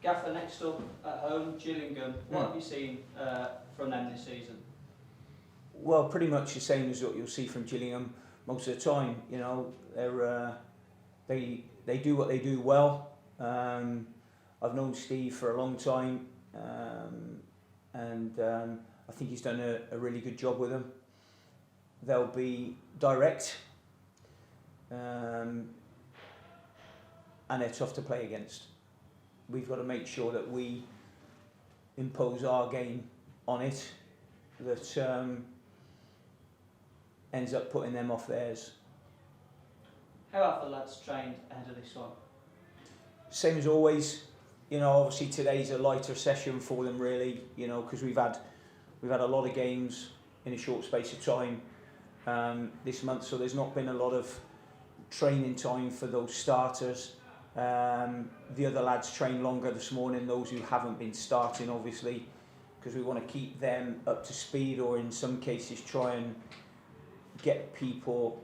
Gaffer, next up at home, Gillingham. What have you seen from them this season? Well, pretty much the same as what you'll see from Gillingham most of the time. You know, they do what they do well. I've known Steve for a long time, and I think he's done a really good job with them. They'll be direct, and they're tough to play against. We've got to make sure that we impose our game on it, that ends up putting them off theirs. How have the lads trained ahead of this one? Same as always. You know, obviously today's a lighter session for them, really. You know, because we've had a lot of games in a short space of time this month, so there's not been a lot of training time for those starters. The other lads trained longer this morning, those who haven't been starting, obviously, because we want to keep them up to speed, or in some cases try and get people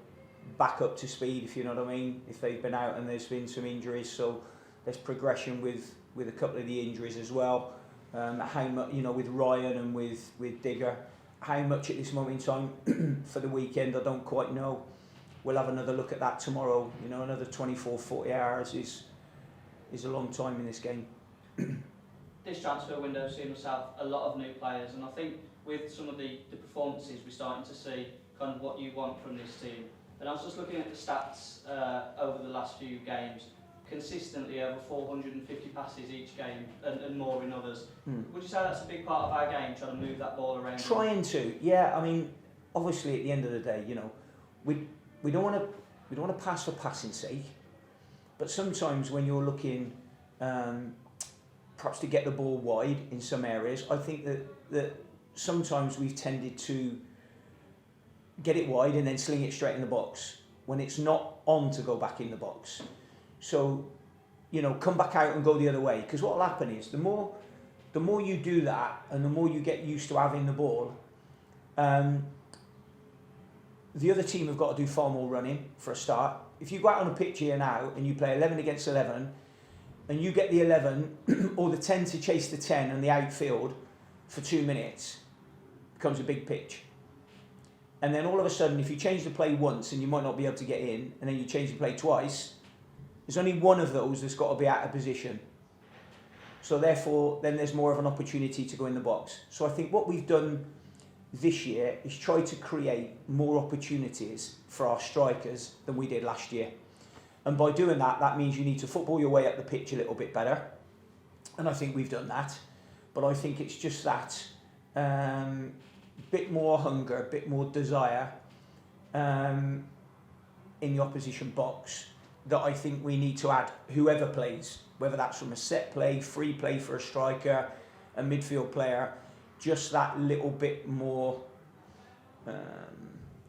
back up to speed, if you know what I mean, if they've been out and there's been some injuries. So there's progression with a couple of the injuries as well. How much, you know, with Ryan and with Digger, how much at this moment in time for the weekend, I don't quite know. We'll have another look at that tomorrow. You know, another 24, 40 hours is a long time in this game. This transfer window has seen us have a lot of new players, and I think with some of the performances we're starting to see kind of what you want from this team. And I was just looking at the stats over the last few games, consistently over 450 passes each game and more in others. Would you say that's a big part of our game, trying to move that ball around? Trying to, yeah. I mean, obviously at the end of the day, you know, we don't want to pass for passing's sake, but sometimes when you're looking perhaps to get the ball wide in some areas, I think that sometimes we've tended to get it wide and then sling it straight in the box when it's not on to go back in the box. So, you know, come back out and go the other way, because what will happen is the more you do that and the more you get used to having the ball, the other team have got to do far more running for a start. If you go out on a pitch here now and you play 11 against 11 and you get the 11 or the 10 to chase the 10 and the outfield for 2 minutes, it becomes a big pitch. And then all of a sudden, if you change the play once and you might not be able to get in, and then you change the play twice, there's only one of those that's got to be out of position. So therefore, then there's more of an opportunity to go in the box. So I think what we've done this year is try to create more opportunities for our strikers than we did last year. And by doing that, that means you need to football your way up the pitch a little bit better. And I think we've done that. But I think it's just that bit more hunger, a bit more desire in the opposition box that I think we need to add, whoever plays, whether that's from a set play, free play for a striker, a midfield player, just that little bit more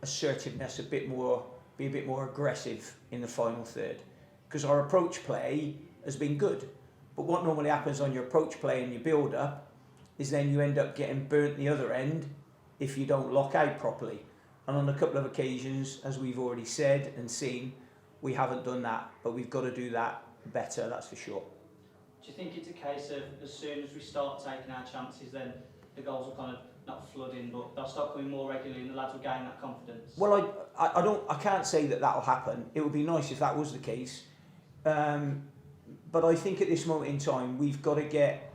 assertiveness, be a bit more aggressive in the final third. Because our approach play has been good, but what normally happens on your approach play and your build up is then you end up getting burnt the other end if you don't lock out properly. And on a couple of occasions, as we've already said and seen, we haven't done that, but we've got to do that better, that's for sure. Do you think it's a case of as soon as we start taking our chances, then the goals will kind of not flood in, but they'll start coming more regularly and the lads will gain that confidence? Well, I can't say that that'll happen. It would be nice if that was the case. But I think at this moment in time, we've got to get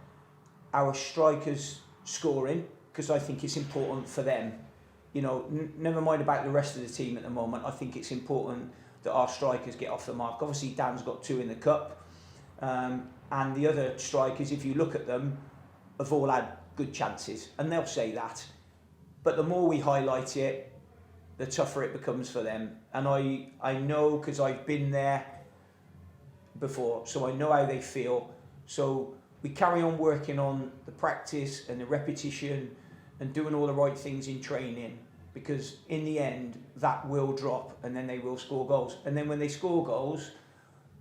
our strikers scoring, because I think it's important for them. You know, never mind about the rest of the team at the moment. I think it's important that our strikers get off the mark. Obviously, Dan's got 2 in the cup, and the other strikers, if you look at them, have all had good chances, and they'll say that. But the more we highlight it, the tougher it becomes for them. And I know, because I've been there before, so I know how they feel. So we carry on working on the practice and the repetition and doing all the right things in training, because in the end that will drop and then they will score goals. And then when they score goals,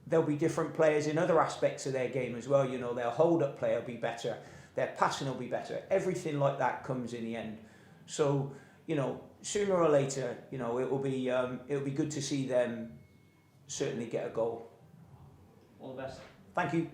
there'll be different players in other aspects of their game as well. You know, their hold-up play will be better, their passing will be better. Everything like that comes in the end. So, you know, sooner or later, you know, it'll be good to see them certainly get a goal. All the best. Thank you.